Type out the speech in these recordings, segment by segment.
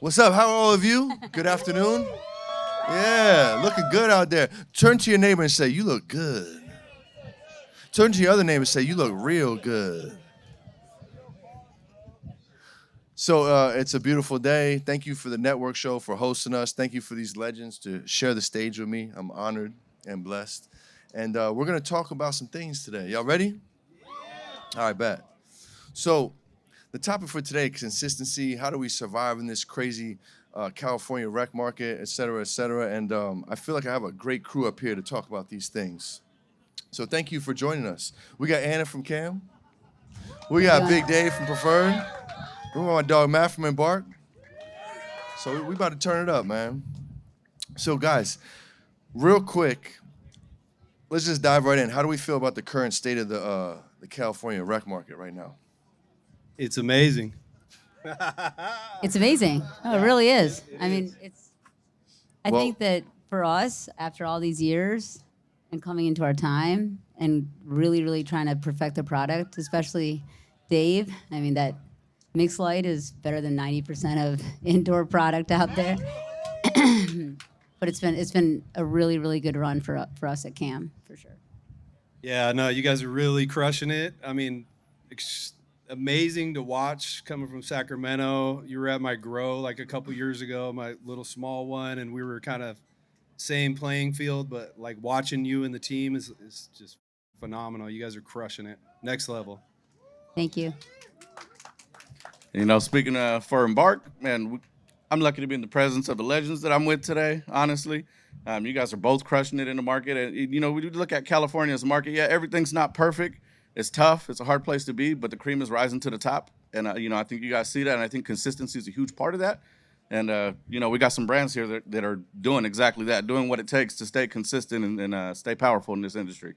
What's up? How are all of you? Good afternoon. Yeah, looking good out there. Turn to your neighbor and say, "You look good." Turn to your other neighbor and say, "You look real good." So it's a beautiful day. Thank you for the network show for hosting us. Thank you for these legends to share the stage with me. I'm honored and blessed. And we're going to talk about some things today. Y'all ready? All right, bet. So the topic for today, consistency. How do we survive in this crazy California rec market, et cetera, et cetera. And I feel like I have a great crew up here to talk about these things. So thank you for joining us. We got Anna from Cam. We got Big Dave from Preferred. We got my dog Matt from Embark. So we about to turn it up, man. So guys, real quick, let's just dive right in. How do we feel about the current state of the California rec market right now? It's amazing. It's amazing. No, it really is. I mean, I think that for us, after all these years and coming into our time and really, really trying to perfect the product, especially Dave, I mean, that mixed light is better than 90% of indoor product out there. But it's been a really, really good run for us at Cam, for sure. Yeah, no, you guys are really crushing it. I mean, amazing to watch coming from Sacramento. You were at my grow like a couple years ago, my little small one, and we were kind of same playing field, but like watching you and the team is just phenomenal. You guys are crushing it. Next level. Thank you. You know, speaking for Embark, man, I'm lucky to be in the presence of the legends that I'm with today, honestly. You guys are both crushing it in the market. And, you know, we do look at California as a market. Yeah, everything's not perfect. It's tough. It's a hard place to be, but the cream is rising to the top. And, you know, I think you guys see that, and I think consistency is a huge part of that. And, you know, we got some brands here that are doing exactly that, doing what it takes to stay consistent and stay powerful in this industry.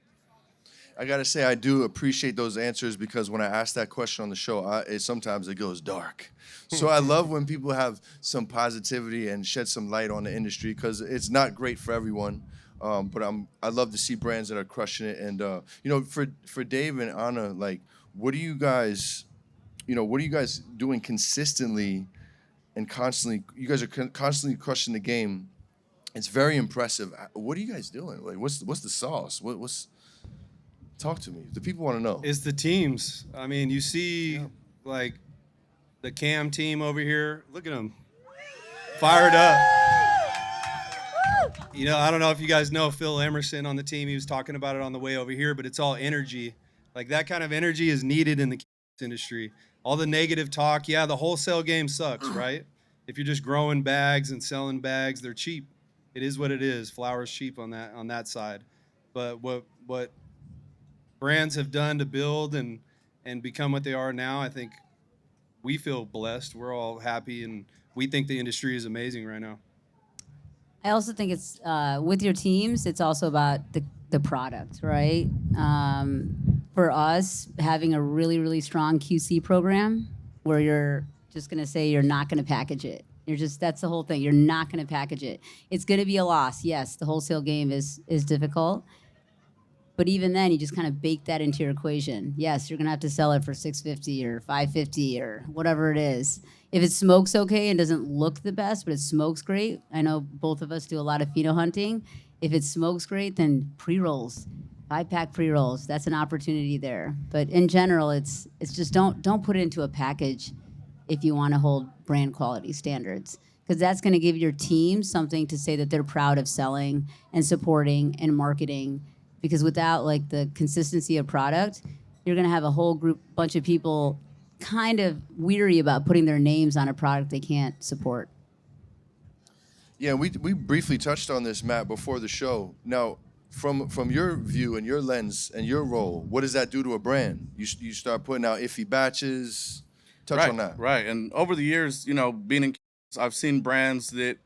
I gotta say, I do appreciate those answers because when I ask that question on the show, sometimes it goes dark. So I love when people have some positivity and shed some light on the industry because it's not great for everyone. But I love to see brands that are crushing it. And you know, for Dave and Anna, like, what are you guys doing consistently and constantly? You guys are constantly crushing the game. It's very impressive. What are you guys doing? Like, what's the sauce? What's Talk to me. The people want to know. It's the teams. I mean, you see, like, the Cam team over here. Look at them. Fired up. You know, I don't know if you guys know Phil Emerson on the team. He was talking about it on the way over here, but it's all energy. Like, that kind of energy is needed in the industry. All the negative talk, yeah, the wholesale game sucks, right? If you're just growing bags and selling bags, they're cheap. It is what it is. Flour's cheap on that side. But what brands have done to build and become what they are now, I think we feel blessed. We're all happy, and we think the industry is amazing right now. I also think it's with your teams, it's also about the product, right? For us, having a really, really strong QC program where you're just going to say you're not going to package it. That's the whole thing. You're not going to package it. It's going to be a loss. Yes, the wholesale game is difficult. But even then, you just kind of bake that into your equation. Yes, you're gonna have to sell it for $650 or $550 or whatever it is. If it smokes okay and doesn't look the best, but it smokes great, I know both of us do a lot of pheno hunting. If it smokes great, then pre-rolls, 5-pack pre-rolls, that's an opportunity there. But in general, it's just don't put it into a package if you want to hold brand quality standards, because that's going to give your team something to say that they're proud of selling and supporting and marketing. Because without like the consistency of product, you're gonna have a whole bunch of people kind of weary about putting their names on a product they can't support. Yeah, we briefly touched on this, Matt, before the show. Now, from your view and your lens and your role, what does that do to a brand? You start putting out iffy batches. Touch on that. Right. And over the years, you know, being in, I've seen brands that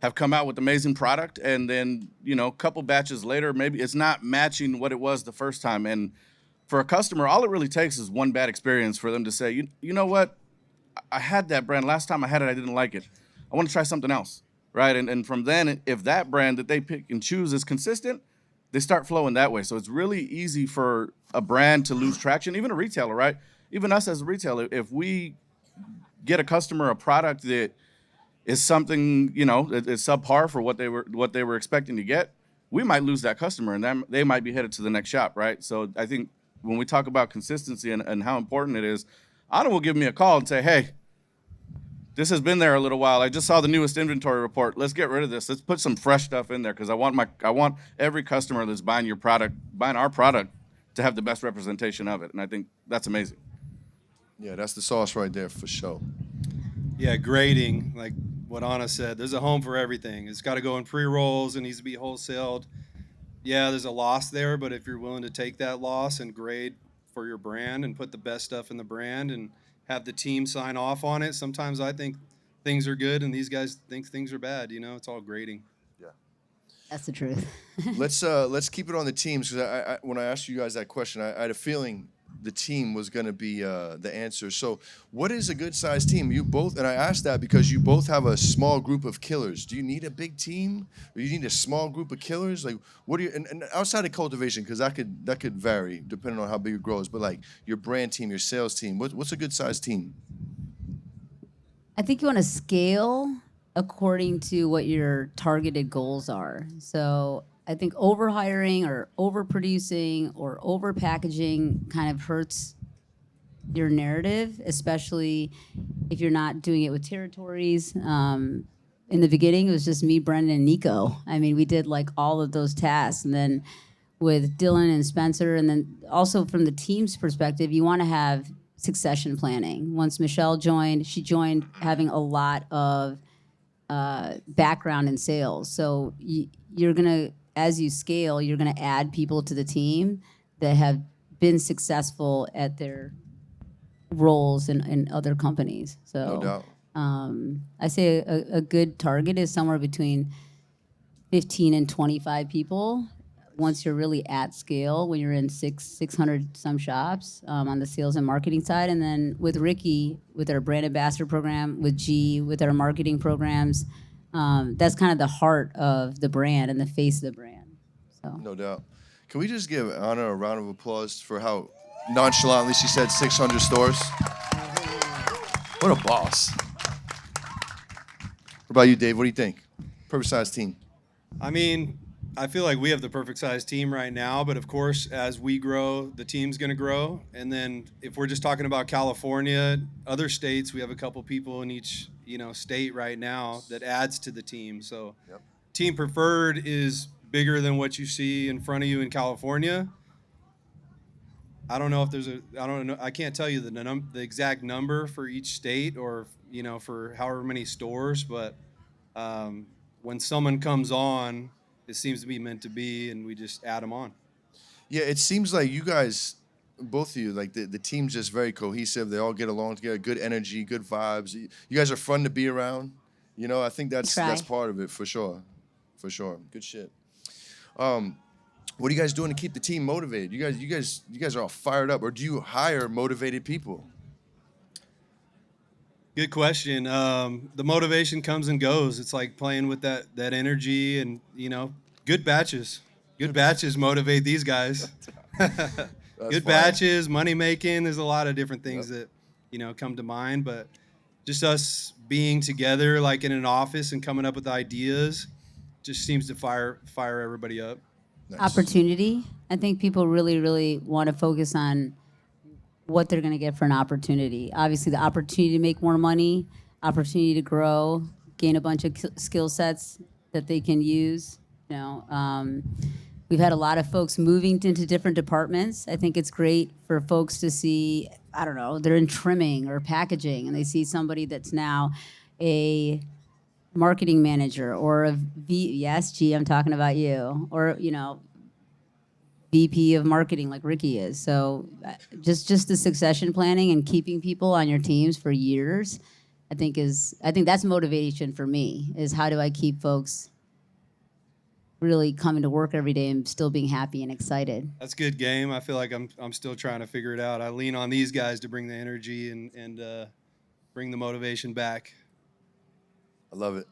have come out with amazing product, and then, you know, a couple batches later, maybe it's not matching what it was the first time. And for a customer, all it really takes is one bad experience for them to say, you know what, I had that brand last time I had it, I didn't like it. I want to try something else, right? And from then, if that brand that they pick and choose is consistent, they start flowing that way. So it's really easy for a brand to lose traction, even a retailer, right? Even us as a retailer, if we get a customer a product that is something, you know, it's subpar for what they were expecting to get, we might lose that customer, and then they might be headed to the next shop, right? So I think when we talk about consistency and how important it is, Anna will give me a call and say, hey, this has been there a little while. I just saw the newest inventory report. Let's get rid of this. Let's put some fresh stuff in there, because I want every customer that's buying our product, to have the best representation of it. And I think that's amazing. Yeah, that's the sauce right there for sure. Yeah, grading, like what Anna said, there's a home for everything. It's got to go in pre-rolls. It needs to be wholesaled. Yeah, there's a loss there, but if you're willing to take that loss and grade for your brand and put the best stuff in the brand and have the team sign off on it, sometimes I think things are good and these guys think things are bad. You know, it's all grading. Yeah. That's the truth. Let's keep it on the teams, because when I asked you guys that question, I had a feeling the team was going to be the answer. So, what is a good sized team? You both, and I asked that because you both have a small group of killers. Do you need a big team, or you need a small group of killers? Like, what do you? And outside of cultivation, because that could vary depending on how big it grows. But like your brand team, your sales team, what's a good sized team? I think you want to scale according to what your targeted goals are. So I think overhiring or overproducing or overpackaging kind of hurts your narrative, especially if you're not doing it with territories. In the beginning, it was just me, Brendan, and Nico. I mean, we did like all of those tasks. And then with Dylan and Spencer, and then also from the team's perspective, you want to have succession planning. Once Michelle joined, she joined having a lot of background in sales. So you're going to, as you scale, you're going to add people to the team that have been successful at their roles in other companies. So No doubt. I say a good target is somewhere between 15 and 25 people. Once you're really at scale, when you're in 600 some shops on the sales and marketing side, and then with Ricky, with our brand ambassador program, with G, with our marketing programs, that's kind of the heart of the brand and the face of the brand. So No doubt. Can we just give Anna a round of applause for how nonchalantly she said 600 stores? What a boss. What about you, Dave? What do you think? Perfect sized team. I mean, I feel like we have the perfect size team right now, but of course, as we grow, the team's going to grow. And then if we're just talking about California, other states, we have a couple people in each, state right now that adds to the team. So Yep. team preferred is bigger than what you see in front of you in California. I don't know if I don't know. I can't tell you the exact number for each state or, for however many stores, but when someone comes on, it seems to be meant to be, and we just add them on. Yeah, it seems like you guys, both of you, like the team's just very cohesive. They all get along together, good energy, good vibes. You guys are fun to be around. I think that's part of it for sure. For sure. Good shit. What are you guys doing to keep the team motivated? You guys are all fired up, or do you hire motivated people? Good question. The motivation comes and goes. It's like playing with that energy, and good batches. Good batches motivate these guys. Good batches, money making. There's a lot of different things that come to mind, but just us being together, like in an office, and coming up with ideas, just seems to fire everybody up. Nice. opportunity. I think people really, really want to focus on what they're going to get for an opportunity. Obviously, the opportunity to make more money, opportunity to grow, gain a bunch of skill sets that they can use. We've had a lot of folks moving into different departments. I think it's great for folks to see, I don't know, they're in trimming or packaging, and they see somebody that's now a marketing manager or yes, G, I'm talking about you, or, VP of marketing like Ricky is. So just the succession planning and keeping people on your teams for years, I think that's motivation for me, is how do I keep folks really coming to work every day and still being happy and excited. That's good game. I feel like I'm still trying to figure it out. I lean on these guys to bring the energy and bring the motivation back. I love it.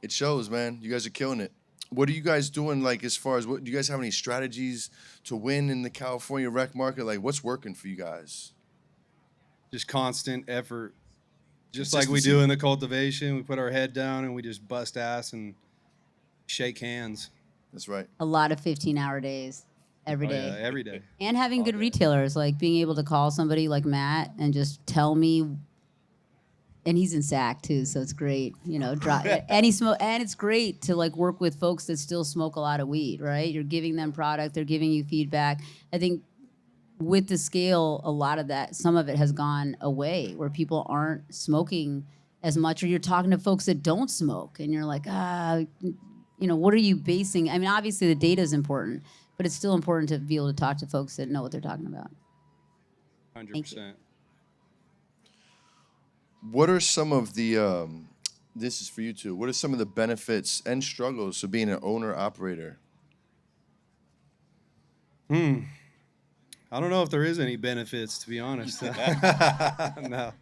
It shows, man. You guys are killing it. What are you guys doing, like, as far as do you guys have any strategies to win in the California rec market? Like, what's working for you guys? Just constant effort. Just like we Consistency. do in the cultivation, we put our head down and we just bust ass and shake hands. That's right. A lot of 15-hour days every Oh, day. yeah, every day. And having All good day. retailers, like being able to call somebody like Matt and just tell me, and he's in SAC too, so it's great, and he smoke, and it's great to like work with folks that still smoke a lot of weed, right? You're giving them product, they're giving you feedback. I think with the scale, a lot of that, some of it has gone away where people aren't smoking as much, or you're talking to folks that don't smoke and you're like, what are you basing? I mean, obviously the data is important, but it's still important to be able to talk to folks that know what they're talking about. 100%. What are some of the, this is for you too, what are some of the benefits and struggles of being an owner operator? I don't know if there is any benefits, to be honest. No.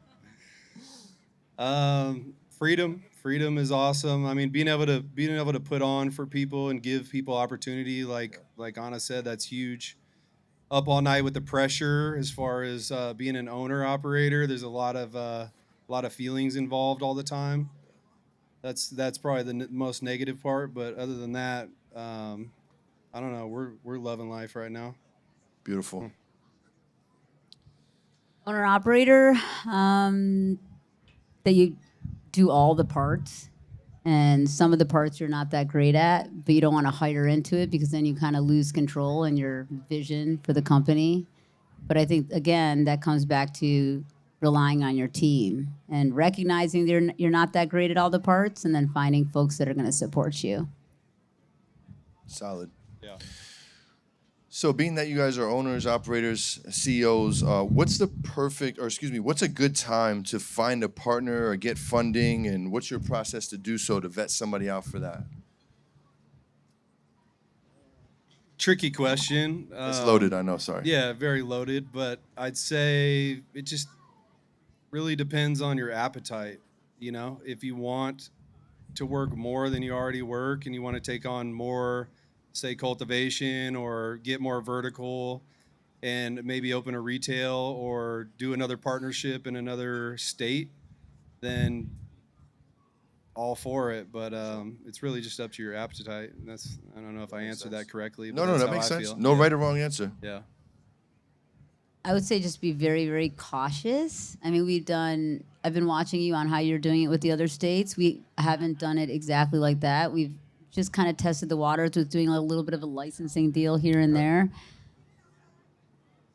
Freedom is awesome. I mean, being able to put on for people and give people opportunity, like Anna said, that's huge. Up all night with the pressure, as far as being an owner operator, there's a lot of feelings involved all the time. That's probably the most negative part. But other than that, I don't know. We're loving life right now. Beautiful. Owner operator, that you do all the parts, and some of the parts you're not that great at, but you don't want to hire into it because then you kind of lose control and your vision for the company. But I think again that comes back to relying on your team and recognizing you're not that great at all the parts, and then finding folks that are going to support you. Solid. Yeah. So being that you guys are owners, operators, CEOs, what's a good time to find a partner or get funding, and what's your process to do so to vet somebody out for that? Tricky question. It's loaded, I know, sorry. Yeah, very loaded, but I'd say it just really depends on your appetite. If you want to work more than you already work and you want to take on more, say, cultivation or get more vertical and maybe open a retail or do another partnership in another state, then all for it. But it's really just up to your appetite. And I don't know if I answered that correctly. But No, that's that how makes I sense. feel. No Yeah. right or wrong answer. Yeah. I would say just be very, very cautious. I mean, I've been watching you on how you're doing it with the other states. We haven't done it exactly like that. We've just kind of tested the waters with doing a little bit of a licensing deal here and there.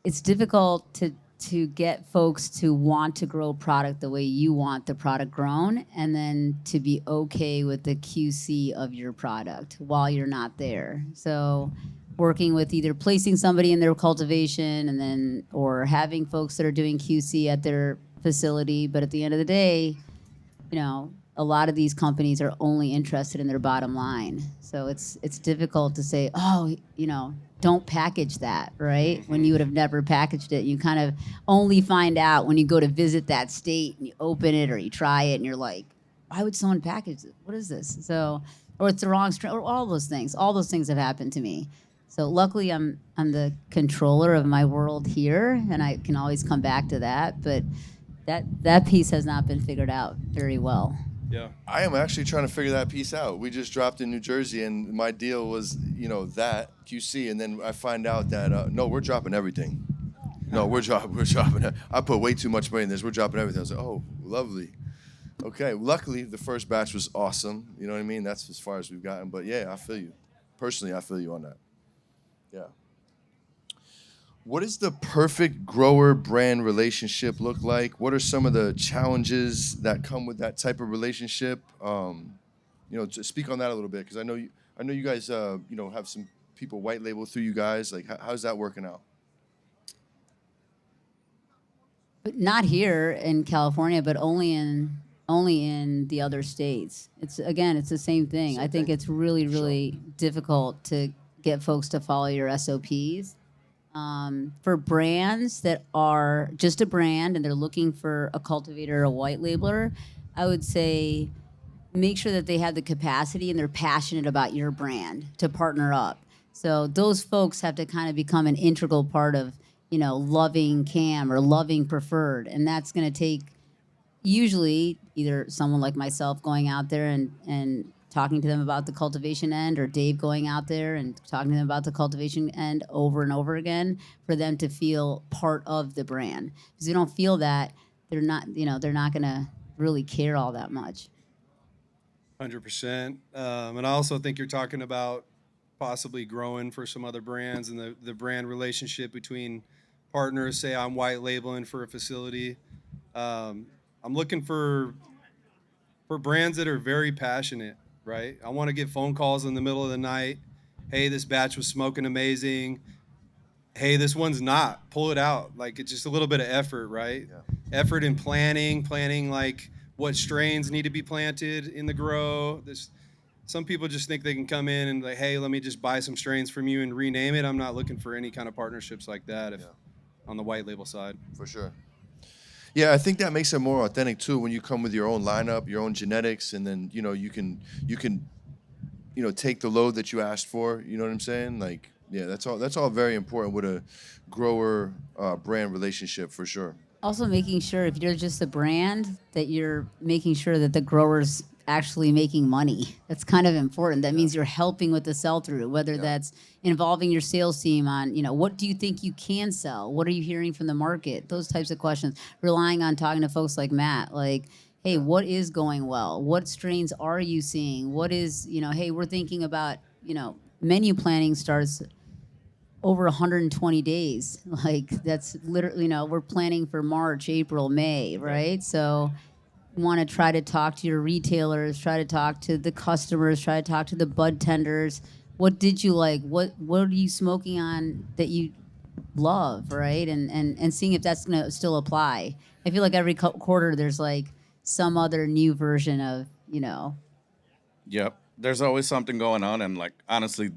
It's difficult to get folks to want to grow product the way you want the product grown, and then to be okay with the QC of your product while you're not there. So working with either placing somebody in their cultivation or having folks that are doing QC at their facility. But at the end of the day, a lot of these companies are only interested in their bottom line. So it's difficult to say, don't package that, right? When you would have never packaged it. You kind of only find out when you go to visit that state and you open it or you try it and you're like, why would someone package it? What is this? So, or it's the wrong strain, or all those things. All those things have happened to me. So luckily I'm the controller of my world here, and I can always come back to that. But that piece has not been figured out very well. Yeah. I am actually trying to figure that piece out. We just dropped in New Jersey, and my deal was, that QC, and then I find out that no, we're dropping everything. No, we're dropping. I put way too much money in this. We're dropping everything. I was like, oh, lovely. Okay, luckily the first batch was awesome. You know what I mean? That's as far as we've gotten. But yeah, I feel you. Personally, I feel you on that. Yeah. What does the perfect grower-brand relationship look like? What are some of the challenges that come with that type of relationship? To speak on that a little bit, because I know you guys, have some people white label through you guys. Like, how's that working out? But not here in California, but only in the other states. It's the same thing. I think it's really, really difficult to get folks to follow your SOPs. For brands that are just a brand and they're looking for a cultivator or a white labeler, I would say make sure that they have the capacity and they're passionate about your brand to partner up. So those folks have to kind of become an integral part of, loving CAM or loving Preferred. And that's going to take, usually either someone like myself going out there and talking to them about the cultivation end, or Dave going out there and talking to them about the cultivation end over and over again, for them to feel part of the brand. Because they don't feel that, they're not gonna really care all that much. 100%. And I also think you're talking about possibly growing for some other brands and the brand relationship between partners. Say I'm white labeling for a facility. I'm looking for brands that are very passionate, right? I want to get phone calls in the middle of the night. Hey, this batch was smoking amazing. Hey, this one's not. Pull it out. Like, it's just a little bit of effort, right? Effort in planning like what strains need to be planted in the grow. This Some people just think they can come in and like, hey, let me just buy some strains from you and rename it. I'm not looking for any kind of partnerships like that on the white label side. For sure. Yeah, I think that makes it more authentic too when you come with your own lineup, your own genetics, and then you can take the load that you asked for. You know what I'm saying? Like, yeah, that's all very important with a grower brand relationship for sure. Also, making sure if you're just a brand, that you're making sure that the grower's actually making money. That's kind of important. That means you're helping with the sell through, whether that's involving your sales team on, what do you think you can sell? What are you hearing from the market? Those types of questions. Relying on talking to folks like Matt, like, hey, what is going well? What strains are you seeing? What is, hey, we're thinking about, menu planning starts over 120 days. Like, that's literally, we're planning for March, April, May, right? So want to try to talk to your retailers, try to talk to the customers, try to talk to the bud tenders. What did you like? What are you smoking on that you love, right? And seeing if that's going to still apply. I feel like every quarter there's like some other new version of, Yep. There's always something going on, and like honestly,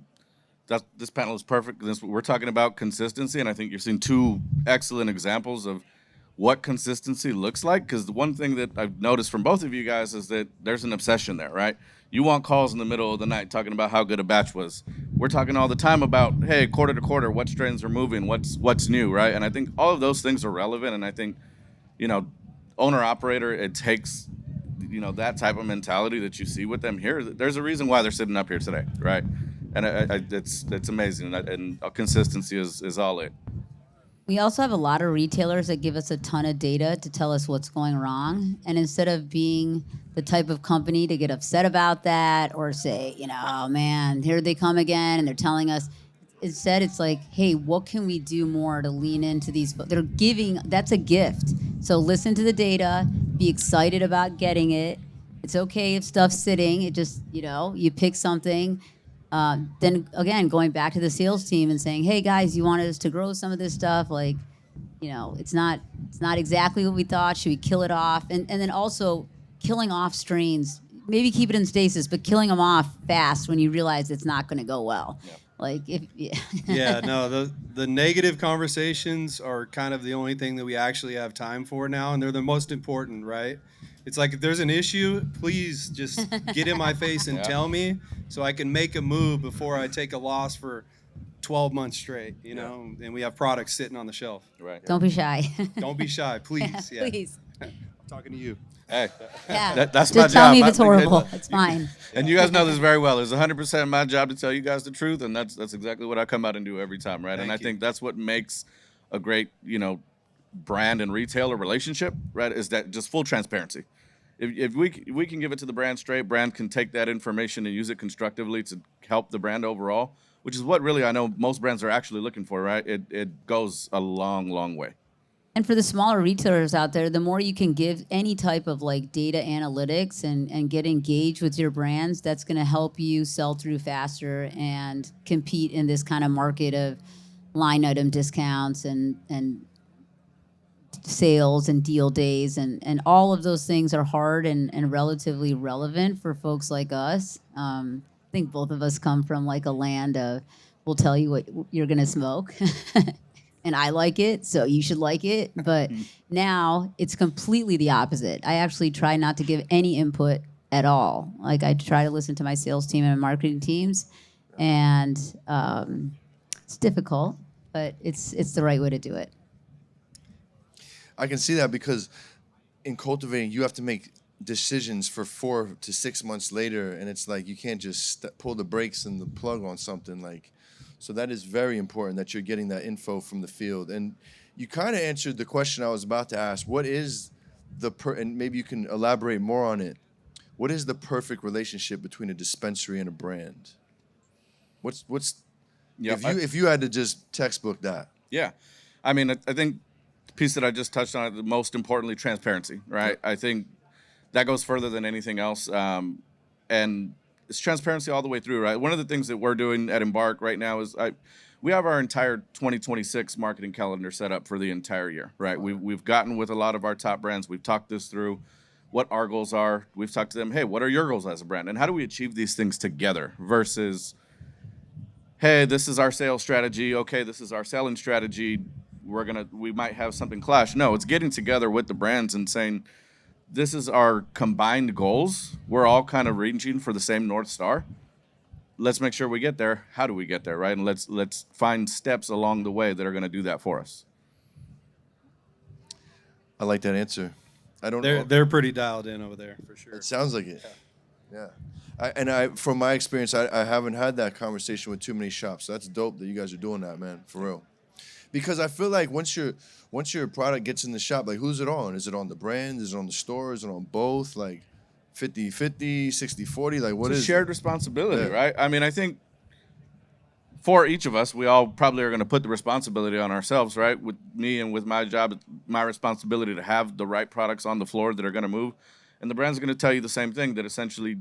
this panel is perfect. We're talking about consistency, and I think you're seeing two excellent examples of what consistency looks like. Because the one thing that I've noticed from both of you guys is that there's an obsession there, right? You want calls in the middle of the night talking about how good a batch was. We're talking all the time about, hey, quarter to quarter, what strains are moving, what's new, right? And I think all of those things are relevant, and I think, owner operator, it takes that type of mentality that you see with them here. There's a reason why they're sitting up here today, right? And it's amazing, and consistency is all it. We also have a lot of retailers that give us a ton of data to tell us what's going wrong. And instead of being the type of company to get upset about that or say, oh man, here they come again and they're telling us, instead it's like, hey, what can we do more to lean into these? They're giving, that's a gift. So listen to the data, be excited about getting it. It's okay if stuff's sitting. It just, you pick something. Then again, going back to the sales team and saying, hey guys, you wanted us to grow some of this stuff, like, it's not exactly what we thought. Should we kill it off? And then also killing off strains, maybe keep it in stasis, but killing them off fast when you realize it's not going to go well. Yep. Like the negative conversations are kind of the only thing that we actually have time for now, and they're the most important, right? It's like, if there's an issue, please just get in my face and tell me, so I can make a move before I take a loss for 12 months straight, and we have products sitting on the shelf. Right. Don't be shy. Don't be shy, please. Yeah. Please. I'm talking to you. Hey, Yeah. that's Just my job. tell me if it's horrible. It's fine. And you guys know this very well. It's 100% my job to tell you guys the truth, and that's exactly what I come out and do every time, right? And I think that's what makes a great, brand and retailer relationship, right? Is that just full transparency. If we can give it to the brand straight, brand can take that information and use it constructively to help the brand overall, which is what really I know most brands are actually looking for, right? It goes a long, long way. And for the smaller retailers out there, the more you can give any type of like data analytics and get engaged with your brands, that's going to help you sell through faster and compete in this kind of market of line item discounts and sales and deal days. And all of those things are hard and relatively relevant for folks like us. I think both of us come from like a land of, we'll tell you what you're going to smoke. And I like it, so you should like it. But now it's completely the opposite. I actually try not to give any input at all. Like, I try to listen to my sales team and marketing teams, and it's difficult, but it's the right way to do it. I can see that because in cultivating, you have to make decisions for 4 to 6 months later, and it's like you can't just pull the brakes and the plug on something like. So that is very important that you're getting that info from the field. And you kind of answered the question I was about to ask. What is and maybe you can elaborate more on it. What is the perfect relationship between a dispensary and a brand? What's Yeah, if you had to just textbook that? Yeah. I mean, I think the piece that I just touched on, the most importantly, transparency, right? Yep. I think that goes further than anything else. And it's transparency all the way through, right? One of the things that we're doing at Embark right now is we have our entire 2026 marketing calendar set up for the entire year, right? We've gotten with a lot of our top brands. We've talked this through, what our goals are. We've talked to them, hey, what are your goals as a brand? And how do we achieve these things together versus, hey, this is our sales strategy. Okay, this is our selling strategy. We might have something clash. No, it's getting together with the brands and saying, this is our combined goals. We're all kind of reaching for the same North Star. Let's make sure we get there. How do we get there, right? And let's find steps along the way that are going to do that for us. I like that answer. I don't know. They're pretty dialed in over there for sure. It sounds like it. Yeah. From my experience, I haven't had that conversation with too many shops. So that's dope that you guys are doing that, man, for real. Because I feel like once your product gets in the shop, like who's it on? Is it on the brand? Is it on the store? Is it on both? Like 50-50, 60-40? Like what it's is a shared responsibility, right? I mean, I think for each of us, we all probably are going to put the responsibility on ourselves, right? With me and with my job, my responsibility to have the right products on the floor that are going to move. And the brands are going to tell you the same thing, that essentially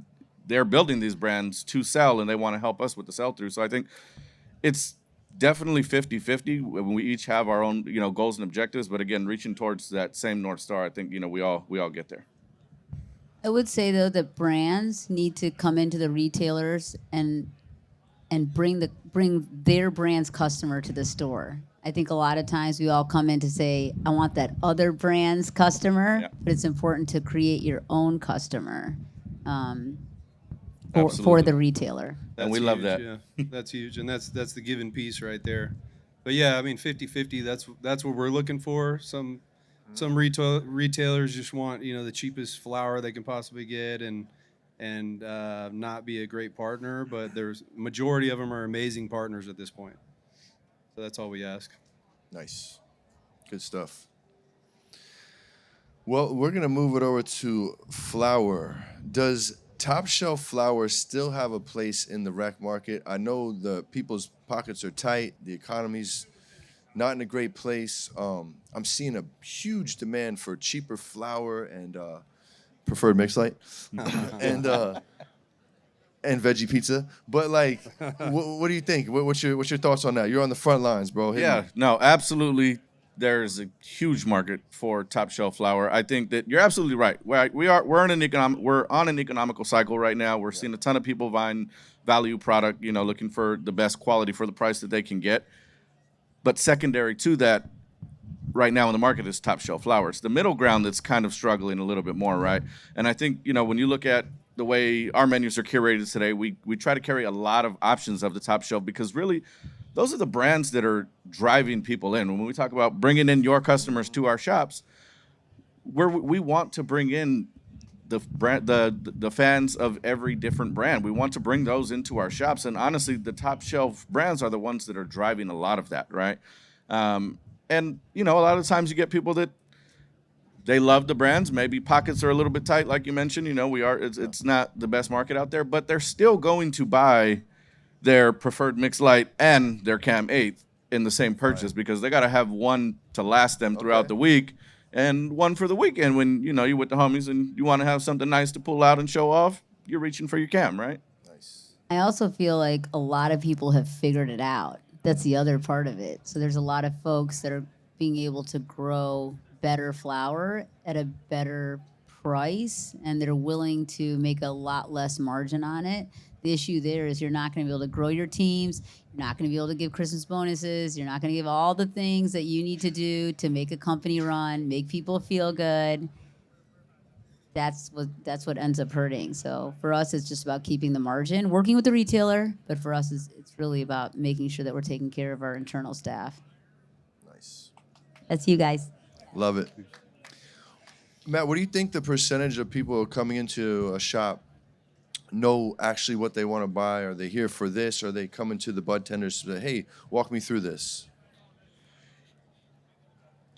they're building these brands to sell and they want to help us with the sell-through. So I think it's definitely 50-50 when we each have our own, goals and objectives. But again, reaching towards that same North Star, I think, we all get there. I would say though that brands need to come into the retailers and bring their brand's customer to the store. I think a lot of times we all come in to say, I want that other brand's customer, Yeah. but it's important to create your own customer for Absolutely. the retailer. And we love that. Yeah, that's huge, and that's the given piece right there. But yeah, I mean, 50-50. That's what we're looking for. Some retailers just want the cheapest flower they can possibly get and not be a great partner. But there's majority of them are amazing partners at this point. So that's all we ask. Nice. Good stuff. Well, we're going to move it over to flour. Does top shelf flour still have a place in the rec market? I know the people's pockets are tight. The economy's not in a great place. I'm seeing a huge demand for cheaper flour and preferred mixed light and veggie pizza. But like, what do you think? What's your thoughts on that? You're on the front lines, bro. Hit Yeah, me. no, absolutely. There's a huge market for top shelf flour. I think that you're absolutely right. We're on an economical cycle right now. We're seeing a ton of people buying value product, looking for the best quality for the price that they can get. But secondary to that, right now in the market is top shelf flour. It's the middle ground that's kind of struggling a little bit more, right? And I think when you look at the way our menus are curated today, we try to carry a lot of options of the top shelf because really those are the brands that are driving people in. When we talk about bringing in your customers to our shops, we want to bring in the fans of every different brand. We want to bring those into our shops, and honestly, the top shelf brands are the ones that are driving a lot of that, right? And a lot of times you get people that they love the brands. Maybe pockets are a little bit tight, like you mentioned. It's not the best market out there, but they're still going to buy their preferred mixed light and their Cam 8 in the same purchase because they got to have one to last them throughout the week and one for the weekend when, you're with the homies and you want to have something nice to pull out and show off, you're reaching for your Cam, right? Nice. I also feel like a lot of people have figured it out. That's the other part of it. So there's a lot of folks that are being able to grow better flour at a better price, and they're willing to make a lot less margin on it. The issue there is you're not going to be able to grow your teams. You're not going to be able to give Christmas bonuses. You're not going to give all the things that you need to do to make a company run, make people feel good. That's what ends up hurting. So for us, it's just about keeping the margin, working with the retailer. But for us, it's really about making sure that we're taking care of our internal staff. Nice. That's you guys. Love it. Matt, what do you think the percentage of people coming into a shop know actually what they want to buy? Are they here for this? Or are they coming to the bud tenders to say, hey, walk me through this?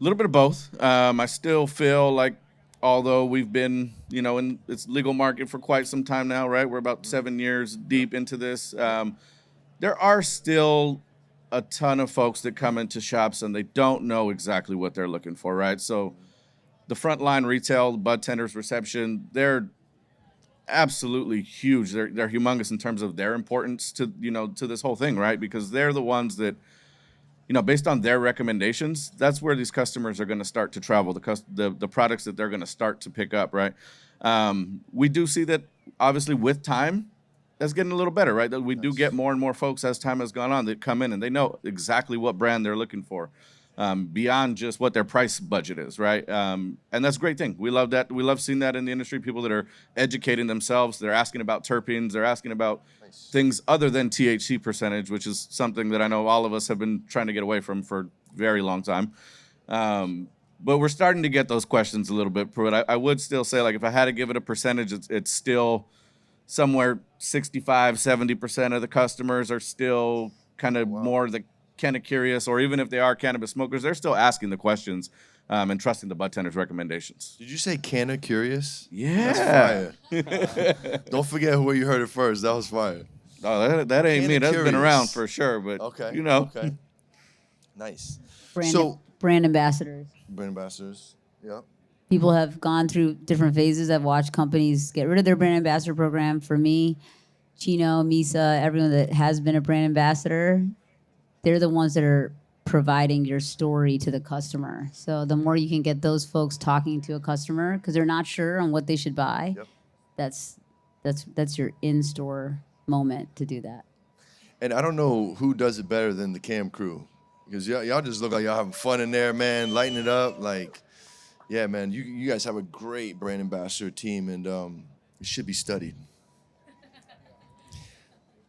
A little bit of both. I still feel like, although we've been, in its legal market for quite some time now, right? We're about 7 years deep into this. There are still a ton of folks that come into shops and they don't know exactly what they're looking for, right? So the frontline retail, bud tenders, reception, they're absolutely huge. They're humongous in terms of their importance to this whole thing, right? Because they're the ones that, based on their recommendations, that's where these customers are going to start to travel, the products that they're going to start to pick up, right? We do see that, obviously, with time, that's getting a little better, right? That we do get more and more folks as time has gone on that come in and they know exactly what brand they're looking for, beyond just what their price budget is, right? And that's a great thing. We love that. We love seeing that in the industry, people that are educating themselves. They're asking about terpenes. They're asking about things other than THC percentage, which is something that I know all of us have been trying to get away from for a very long time. But we're starting to get those questions a little bit. But I would still say, like, if I had to give it a percentage, it's still somewhere 65-70% of the customers are still kind of more the kind of curious, or even if they are cannabis smokers, they're still asking the questions and trusting the bud tender's recommendations. Did you say canna curious? Yeah. That's fire. Don't forget where you heard it first. That was fire. Oh, that ain't Canna me. That's been curious. around for sure, but Okay. Okay. Nice. Brand ambassadors. Brand ambassadors. Yep. People have gone through different phases. I've watched companies get rid of their brand ambassador program. For me, Chino, Misa, everyone that has been a brand ambassador, they're the ones that are providing your story to the customer. So the more you can get those folks talking to a customer because they're not sure on what they should buy, that's your in-store moment to do that. And I don't know who does it better than the Cam crew, because y'all just look like y'all having fun in there, man, lighting it up. Like, yeah, man, you guys have a great brand ambassador team, and it should be studied.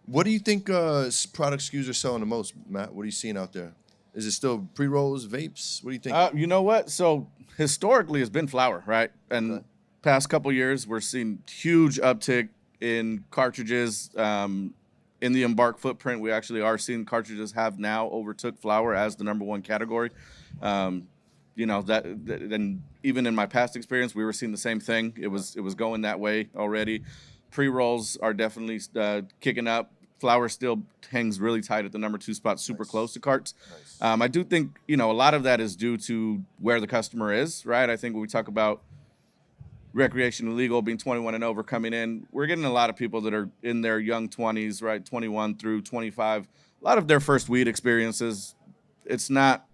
What do you think product SKUs are selling the most, Matt? What are you seeing out there? Is it still pre-rolls, vapes? What do you think? You know what? So historically, it's been flower, right? And Okay. past couple years, we're seeing huge uptick in cartridges. In the Embark footprint, we actually are seeing cartridges have now overtook flower as the number one category. And even in my past experience, we were seeing the same thing. It was going that way already. Pre-rolls are definitely kicking up. Flower still hangs really tight at the number 2 spot, super close to carts. I do think, a lot of that is due to where the customer is, right? I think when we talk about recreational legal, being 21 and over coming in, we're getting a lot of people that are in their young 20s, right? 21 through 25. A lot of their first weed experiences, it's not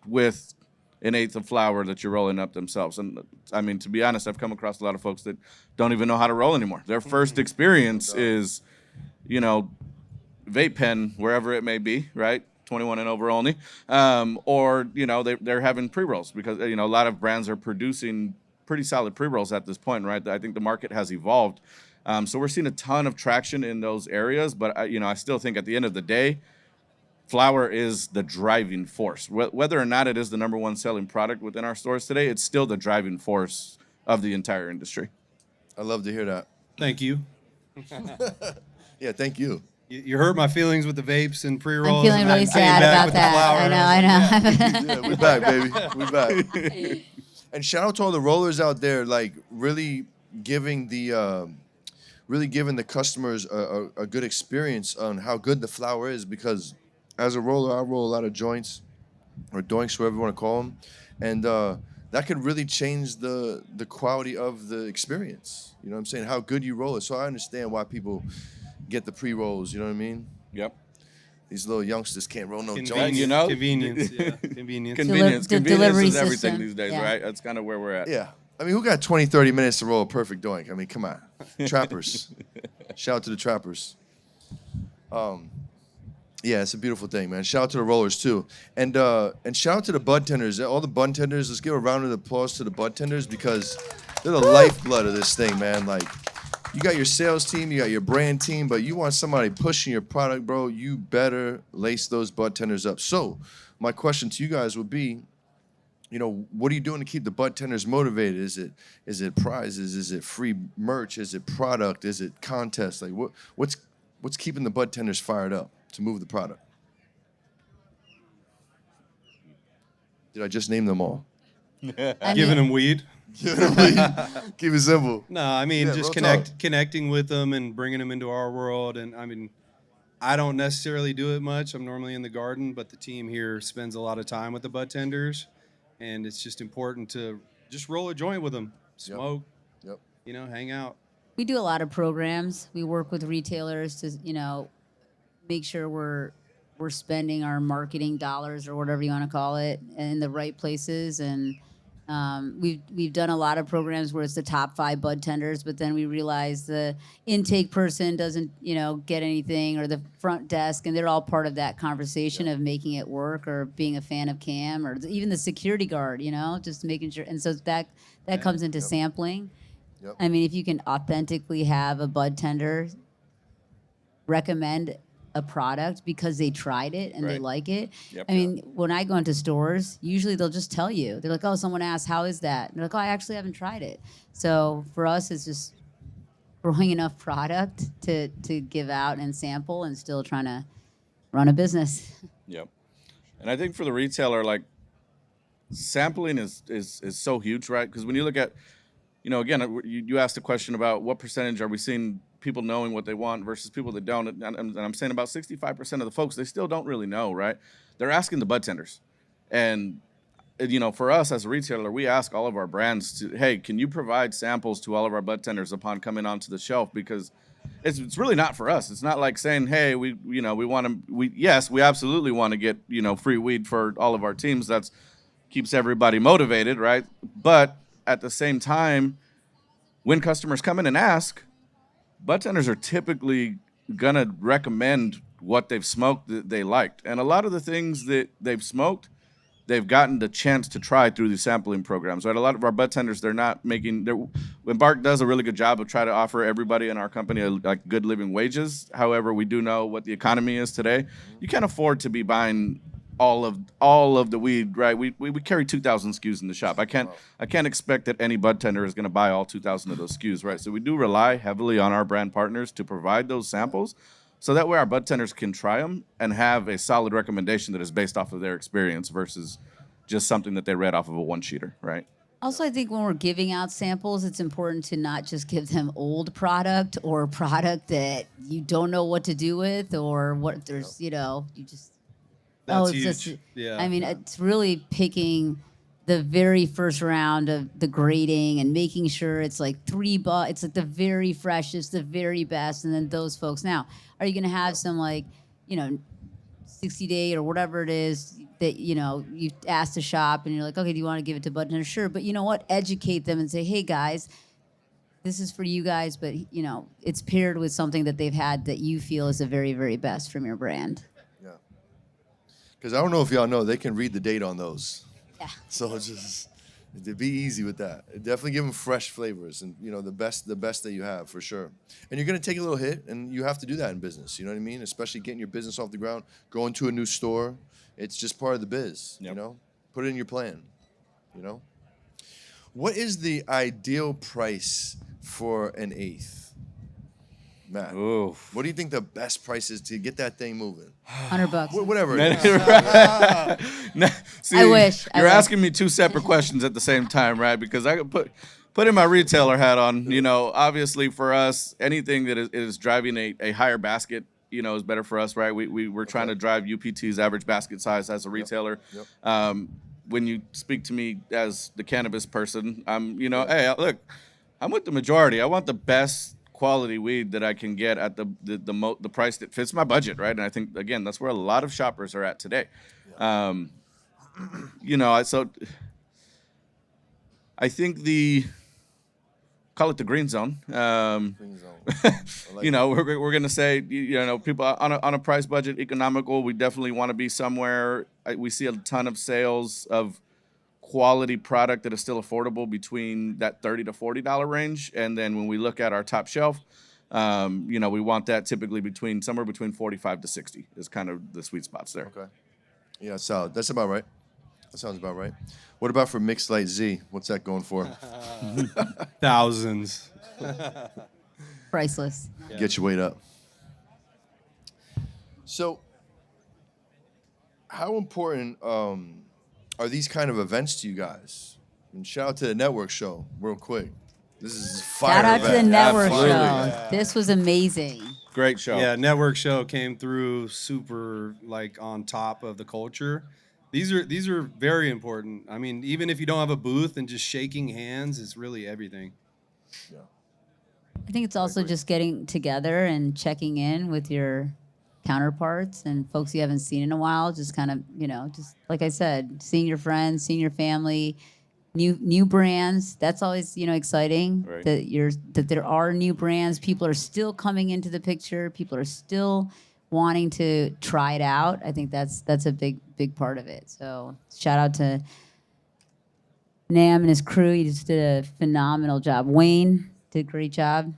with an eighth of flower that you're rolling up themselves. And I mean, to be honest, I've come across a lot of folks that don't even know how to roll anymore. Their first experience is, vape pen, wherever it may be, right? 21 and over only. Or, they're having pre-rolls because, a lot of brands are producing pretty solid pre-rolls at this point, right? I think the market has evolved. So we're seeing a ton of traction in those areas, but I still think at the end of the day, flower is the driving force. Whether or not it is the number one selling product within our stores today, it's still the driving force of the entire industry. I love to hear that. Thank you. Yeah, thank you. You hurt my feelings with the vapes and pre-rolls. I'm feeling and really I came sad back about with the that. flower. I know. Yeah, we're back, baby. We're back. And shout out to all the rollers out there, like really giving the customers a good experience on how good the flower is. Because as a roller, I roll a lot of joints or doinks, whatever you want to call them, and that could really change the quality of the experience. You know what I'm saying? How good you roll it. So I understand why people get the pre-rolls. You know what I mean? Yep. These little youngsters can't roll no joints. Convenience. Yeah. Convenience. Convenience delivery is everything system. these days, Yeah. right? That's kind of where we're at. Yeah. I mean, who got 20, 30 minutes to roll a perfect doink? I mean, come on. Trappers. Shout out to the trappers. Yeah, it's a beautiful thing, man. Shout out to the rollers, too. And shout out to the bud tenders. All the bud tenders, let's give a round of applause to the bud tenders because they're the lifeblood of this thing, man. Like, you got your sales team, you got your brand team, but you want somebody pushing your product, bro, you better lace those bud tenders up. So, my question to you guys would be, what are you doing to keep the bud tenders motivated? Is it prizes? Is it free merch? Is it product? Is it contests? Like what's keeping the bud tenders fired up to move the product? Did I just name them all? I Giving mean, them weed. Keep it simple. No, I mean, Yeah, just real talk. connecting with them and bringing them into our world. And I mean, I don't necessarily do it much. I'm normally in the garden, but the team here spends a lot of time with the bud tenders, and it's just important to just roll a joint with them, smoke, Yep. hang out. we do a lot of programs. We work with retailers to, make sure we're spending our marketing dollars or whatever you want to call it in the right places. And we've done a lot of programs where it's the top 5 bud tenders, but then we realize the intake person doesn't, get anything, or the front desk, and they're all part of that conversation of making it work, or being a fan of Cam, or even the security guard, just making sure. And so that comes into sampling. Yep. I mean, if you can authentically have a bud tender recommend a product because they tried it and they Right. like it. Yep. I mean, when I go into stores, usually they'll just tell you. They're like, "Oh, someone asked, how is that?" And they're like, "Oh, I actually haven't tried it." So for us, it's just growing enough product to give out and sample, and still trying to run a business. Yep. And I think for the retailer, like, sampling is so huge, right? Because when you look at, again, you asked a question about what percentage are we seeing people knowing what they want versus people that don't. And I'm saying about 65% of the folks, they still don't really know, right? They're asking the bud tenders. And, for us as a retailer, we ask all of our brands to, hey, can you provide samples to all of our bud tenders upon coming onto the shelf? Because it's really not for us. It's not like saying, hey, we want to, yes, we absolutely want to get, free weed for all of our teams. That's keeps everybody motivated, right? But at the same time, when customers come in and ask, bud tenders are typically gonna recommend what they've smoked that they liked. And a lot of the things that they've smoked, they've gotten the chance to try through these sampling programs, right? A lot of our bud tenders, when Bark does a really good job of trying to offer everybody in our company like good living wages. However, we do know what the economy is today. You can't afford to be buying all of the weed, right? We carry 2,000 SKUs in the shop. I can't expect that any bud tender is going to buy all 2,000 of those SKUs, right? So we do rely heavily on our brand partners to provide those samples, so that way our bud tenders can try them and have a solid recommendation that is based off of their experience versus just something that they read off of a one-sheeter, right? Also, I think when we're giving out samples, it's important to not just give them old product or product that you don't know what to do with, or what there's, you just. That's it's huge. just. Yeah. I mean, it's really picking the very first round of the grading and making sure it's like it's like the very freshest, the very best, and then those folks. Now, are you going to have some 60-day or whatever it is that you asked to shop, and you're like, okay, do you want to give it to bud tender? Sure, but you know what? Educate them and say, hey guys, this is for you guys, but it's paired with something that they've had that you feel is the very, very best from your brand. Yeah. Because I don't know if y'all know, they can read the date on those. Yeah. So just to be easy with that. Definitely give them fresh flavors and the best that you have for sure. And you're gonna take a little hit, and you have to do that in business. You know what I mean? Especially getting your business off the ground, going to a new store. It's just part of the biz. Yep. Put it in your plan. What is the ideal price for an eighth? Matt, Ooh. what do you think the best price is to get that thing moving? $100. Whatever it is. See, I wish. You're asking me two separate questions at the same time, right? Because I could put in my retailer hat on. Obviously for us, anything that is driving a higher basket, is better for us, right? We're trying to drive UPT's average basket size as a retailer. Yep. When you speak to me as the cannabis person, hey, look, I'm with the majority. I want the best quality weed that I can get at the price that fits my budget, right? And I think, again, that's where a lot of shoppers are at today. So I think call it the green zone. Green zone. I like We're gonna say, people on a price budget, economical. We definitely want to be somewhere. We see a ton of sales of quality product that is still affordable between that $30 to $40 range. And then when we look at our top shelf, we want that typically somewhere between 45 to 60 is kind of the sweet spots there. Okay. Yeah, solid. That's about right. That sounds about right. What about for Mixed Light Z? What's that going for? Thousands. Priceless. Yeah. Get your weight up. So, how important are these kind of events to you guys? And shout out to the network show, real quick. This is a fire Shout out to the event. network Absolutely. show. Yeah. This was amazing. Great show. Yeah, network show came through super like on top of the culture. These are very important. I mean, even if you don't have a booth and just shaking hands is really everything. I think it's also just getting together and checking in with your counterparts and folks you haven't seen in a while. Just kind of, just like I said, seeing your friends, seeing your family, new brands. That's always, exciting Right. that there are new brands. People are still coming into the picture. People are still wanting to try it out. I think that's a big part of it. So shout out to Nam and his crew. He just did a phenomenal job. Wayne did a great job.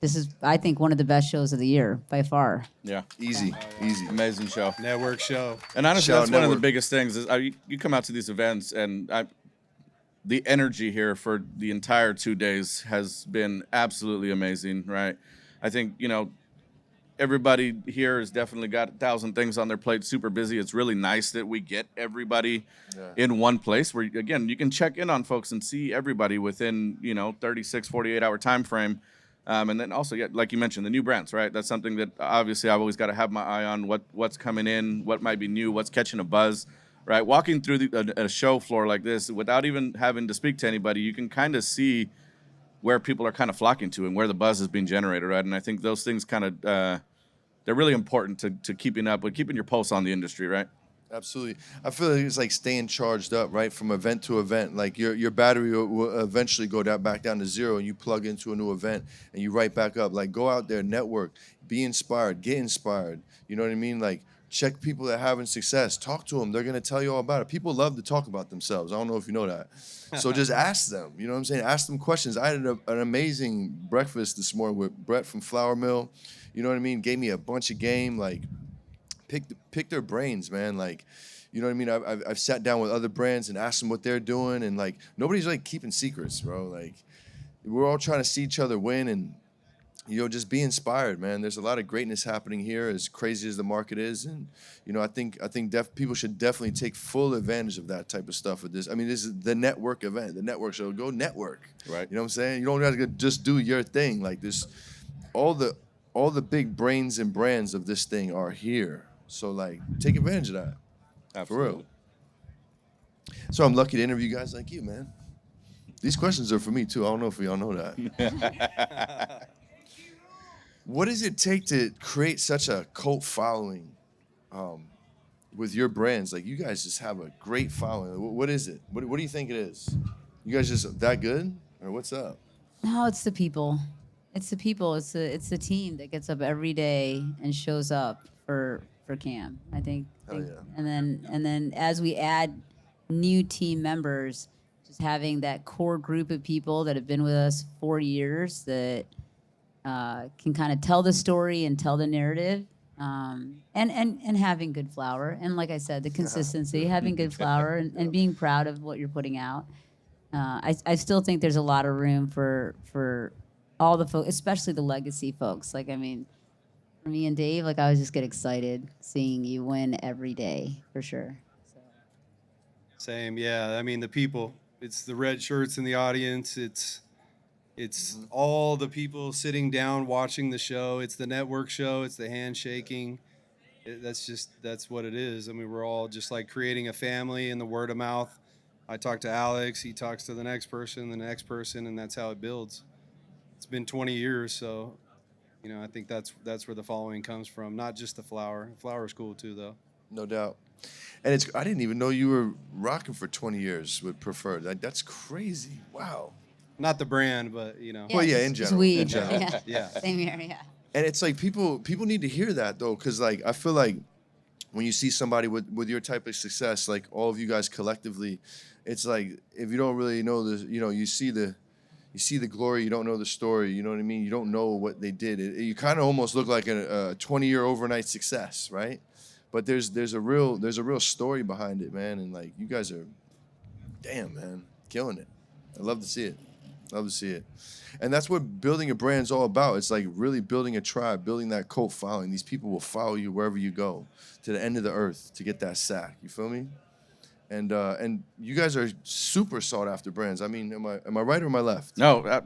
This is, I think, one of the best shows of the year by far. Yeah. Easy, easy. Amazing show. Network show. And honestly, Shout that's out one of the network. biggest things. Is you come out to these events, and the energy here for the entire 2 days has been absolutely amazing. Right? I think everybody here has definitely got 1,000 things on their plate, super busy. It's really nice that we get everybody in one place where, again, you can check in on folks and see everybody within 36, 48-hour time frame. And then also, like you mentioned, the new brands, right? That's something that obviously I've always got to have my eye on, what's coming in, what might be new, what's catching a buzz, right? Walking through a show floor like this without even having to speak to anybody, you can kind of see where people are kind of flocking to and where the buzz is being generated, right? And I think those things kind of, they're really important to keeping up with, keeping your pulse on the industry, right? Absolutely. I feel like it's like staying charged up, right? From event to event. Like your battery will eventually go back down to zero and you plug into a new event and you right back up. Like go out there, network, be inspired, get inspired. You know what I mean? Like check people that are having success. Talk to them. They're going to tell you all about it. People love to talk about themselves. I don't know if you know that. So just ask them. You know what I'm saying? Ask them questions. I had an amazing breakfast this morning with Brett from Flour Mill. You know what I mean? Gave me a bunch of game. Like, pick their brains, man. Like, you know what I mean? I've sat down with other brands and asked them what they're doing, and like nobody's like keeping secrets, bro. Like, we're all trying to see each other win, and just be inspired, man. There's a lot of greatness happening here, as crazy as the market is, and I think people should definitely take full advantage of that type of stuff with this. I mean, this is the network event, the network show. Go network, Right. You know what I'm saying? You don't have to just do your thing. Like this, all the big brains and brands of this thing are here. So like, take advantage of that. Absolutely. For real. So I'm lucky to interview guys like you, man. These questions are for me too. I don't know if y'all know that. What does it take to create such a cult following with your brands? Like you guys just have a great following. What is it? What do you think it is? You guys just that good, or what's up? No, it's the people. It's the people. It's the team that gets up every day and shows up for Cam. I think. Hell yeah. And then as we add new team members, just having that core group of people that have been with us 4 years that can kind of tell the story and tell the narrative, and having good flour. And like I said, the consistency, having good flour and being proud of what you're putting out. I still think there's a lot of room for all the folks, especially the legacy folks. Like, I mean, for me and Dave, like I always just get excited seeing you win every day, for sure. So. Same, yeah. I mean, the people. It's the red shirts in the audience. It's all the people sitting down watching the show. It's the network show. It's the handshaking. That's what it is. I mean, we're all just like creating a family and the word of mouth. I talk to Alex. He talks to the next person, and that's how it builds. It's been 20 years, so I think that's where the following comes from. Not just the flour. Flour's cool too, though. No doubt. And I didn't even know you were rocking for 20 years with Preferred. That's crazy. Wow. Not the brand, but Well, yeah, in just general. weed. In general. Yeah. Yeah. Same here. Yeah. And it's like people need to hear that though, because like I feel like when you see somebody with your type of success, like all of you guys collectively, it's like if you don't really know you see the glory, you don't know the story. You know what I mean? You don't know what they did. You kind of almost look like a 20-year overnight success, right? But there's a real story behind it, man. And like you guys are, damn man, killing it. I love to see it. Love to see it. And that's what building a brand's all about. It's like really building a tribe, building that cult following. These people will follow you wherever you go, to the end of the earth to get that sack. You feel me? And you guys are super sought after brands. I mean, am I right or am I left? No,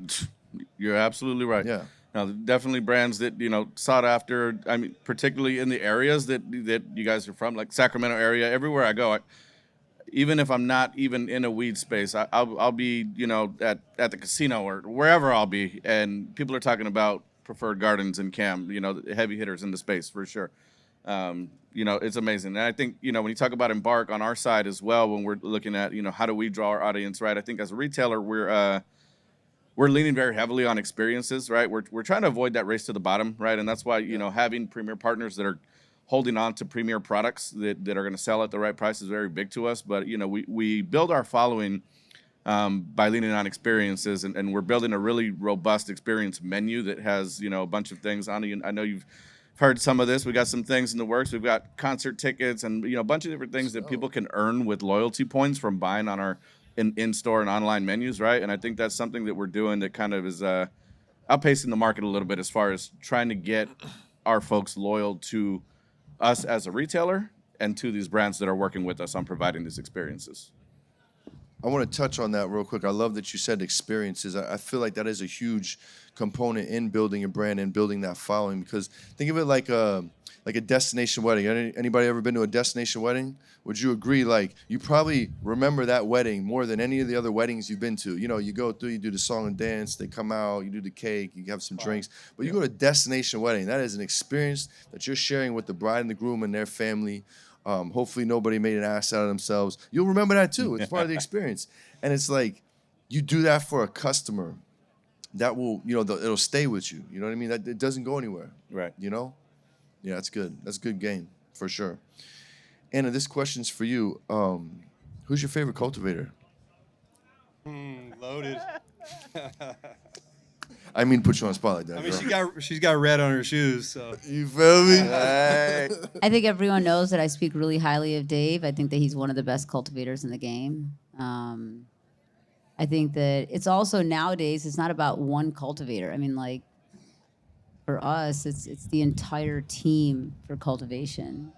you're absolutely right. Yeah. Now, definitely brands that sought after. I mean, particularly in the areas that you guys are from, like Sacramento area. Everywhere I go, even if I'm not even in a weed space, I'll be at the casino or wherever I'll be, and people are talking about Preferred Gardens and Cam, the heavy hitters in the space for sure. It's amazing, and I think when you talk about Embark on our side as well, when we're looking at how do we draw our audience right, I think as a retailer we're leaning very heavily on experiences, right? We're trying to avoid that race to the bottom, right? And that's why having premier partners that are holding on to premier products that are going to sell at the right price is very big to us. But we build our following by leaning on experiences, and we're building a really robust experience menu that has a bunch of things on it. I know you've heard some of this. We got some things in the works. We've got concert tickets and a bunch of different things that people can earn with loyalty points from buying on our in-store and online menus, right? And I think that's something that we're doing that kind of is outpacing the market a little bit as far as trying to get our folks loyal to us as a retailer and to these brands that are working with us on providing these experiences. I want to touch on that real quick. I love that you said experiences. I feel like that is a huge component in building a brand and building that following, because think of it like a destination wedding. Anybody ever been to a destination wedding? Would you agree, like, you probably remember that wedding more than any of the other weddings you've been to? You go through, you do the song and dance, they come out, you do the cake, you have some drinks. But you go to a destination wedding, that is an experience that you're sharing with the bride and the groom and their family. Hopefully nobody made an ass out of themselves. You'll remember that too. It's part of the experience. And it's like, you do that for a customer, that will, it'll stay with you. You know what I mean? That it doesn't go anywhere. Right. Yeah, that's good. That's a good game, for sure. Anna, this question's for you. Who's your favorite cultivator? Loaded. I mean, put you on the spot like that. I mean, girl. she's got red on her shoes, so. You feel me? I think everyone knows that I speak really highly of Dave. I think that he's one of the best cultivators in the game. I think that it's also nowadays, it's not about one cultivator. I mean, like, for us, it's the entire team for cultivation.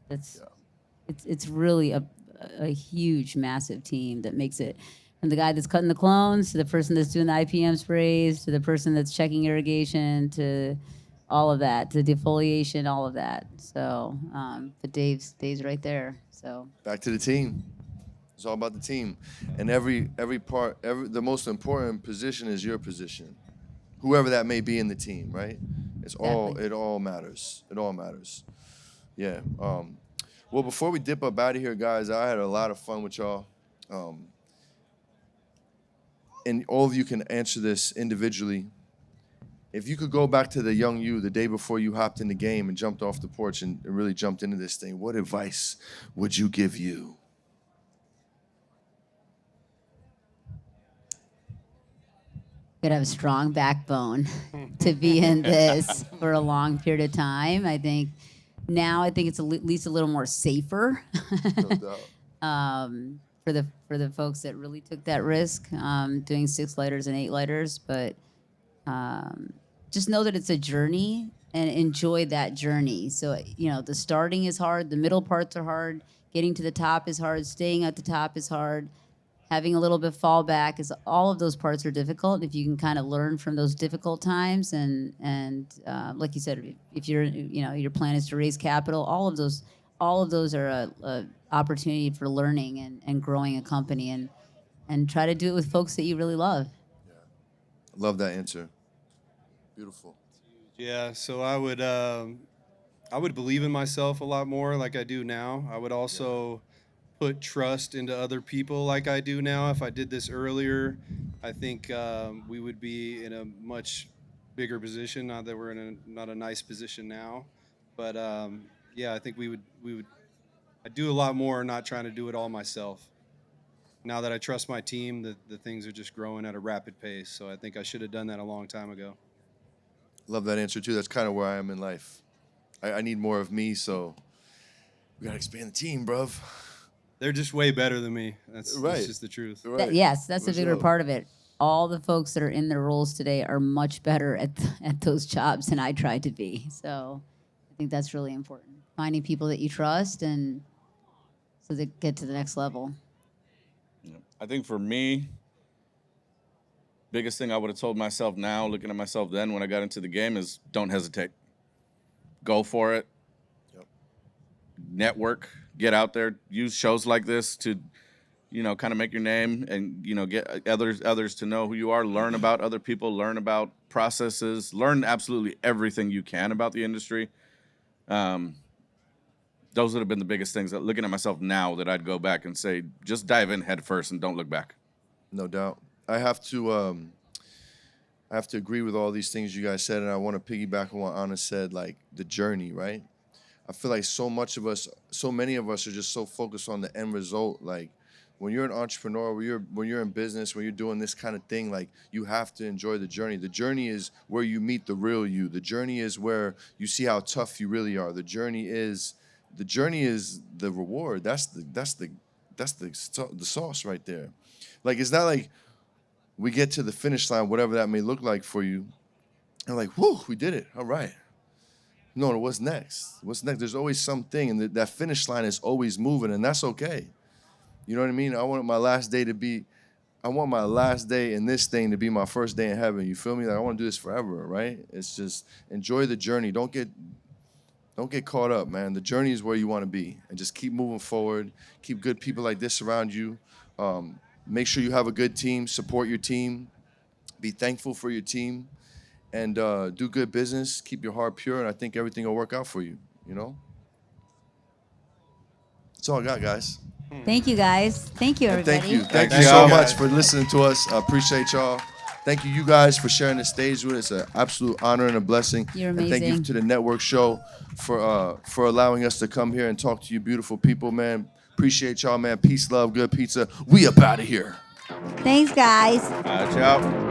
It's really a huge, massive team that makes it. From the guy that's cutting the clones, to the person that's doing the IPM sprays, to the person that's checking irrigation, to all of that, to defoliation, all of that. So, but Dave's right there. So Back to the team. It's all about the team, and every part, the most important position is your position, whoever that may be in the team, right? It all matters. It all matters. Yeah. Well, before we dip up out of here, guys, I had a lot of fun with y'all. And all of you can answer this individually. If you could go back to the young you, the day before you hopped in the game and jumped off the porch and really jumped into this thing, what advice would you give you? you gotta have a strong backbone to be in this for a long period of time. I think it's at least a little more safer. No doubt. For the folks that really took that risk, doing 6 lighters and 8 lighters, but just know that it's a journey and enjoy that journey. So the starting is hard, the middle parts are hard, getting to the top is hard, staying at the top is hard, having a little bit fallback is, all of those parts are difficult. If you can kind of learn from those difficult times, and like you said, if your plan is to raise capital, all of those are a opportunity for learning and growing a company, and try to do it with folks that you really love. Love that answer. Beautiful. Yeah, so I would believe in myself a lot more like I do now. I would also put trust into other people like I do now. If I did this earlier, I think we would be in a much bigger position. Not that we're in not a nice position now, but yeah, I think we would. I'd do a lot more, not trying to do it all myself. Now that I trust my team, the things are just growing at a rapid pace. So I think I should have done that a long time ago. Love that answer too. That's kind of where I am in life. I need more of me, so We gotta expand the team, bruv. They're just way better than me. That's Right. just the truth. Right. Yes, that's For a bigger sure. part of it. All the folks that are in their roles today are much better at those jobs than I tried to be. So I think that's really important. Finding people that you trust and so they get to the next level. I think for me, biggest thing I would have told myself now, looking at myself then when I got into the game, is don't hesitate. Go for it. Yep. Network. Get out there. Use shows like this to, kind of make your name and, get others to know who you are. Learn about other people. Learn about processes. Learn absolutely everything you can about the industry. Those would have been the biggest things. Looking at myself now, that I'd go back and say, just dive in head first and don't look back. No doubt. I have to agree with all these things you guys said, and I want to piggyback on what Anna said, like the journey, right? I feel like so many of us are just so focused on the end result. Like when you're an entrepreneur, when you're in business, when you're doing this kind of thing, like you have to enjoy the journey. The journey is where you meet the real you. The journey is where you see how tough you really are. The journey is the reward. That's the sauce right there. Like it's not like we get to the finish line, whatever that may look like for you, and like, whew, we did it. All right. No, what's next? What's next? There's always something, and that finish line is always moving, and that's okay. You know what I mean? I want my last day in this thing to be my first day in heaven. You feel me? Like I want to do this forever, right? It's just enjoy the journey. Don't get caught up, man. The journey is where you want to be, and just keep moving forward. Keep good people like this around you. Make sure you have a good team. Support your team. Be thankful for your team. And do good business, keep your heart pure, and I think everything will work out for you, That's all I got, guys. Thank you, guys. Thank you, everybody. Thank you. Thank Thank you you, so guys. much for listening to us. I appreciate y'all. Thank you guys for sharing the stage with us. It's an absolute honor and a blessing. You're And thank you amazing. to the network show for allowing us to come here and talk to you beautiful people, man. Appreciate y'all, man. Peace, love, good pizza. We up out of here. Thanks, guys. Ciao.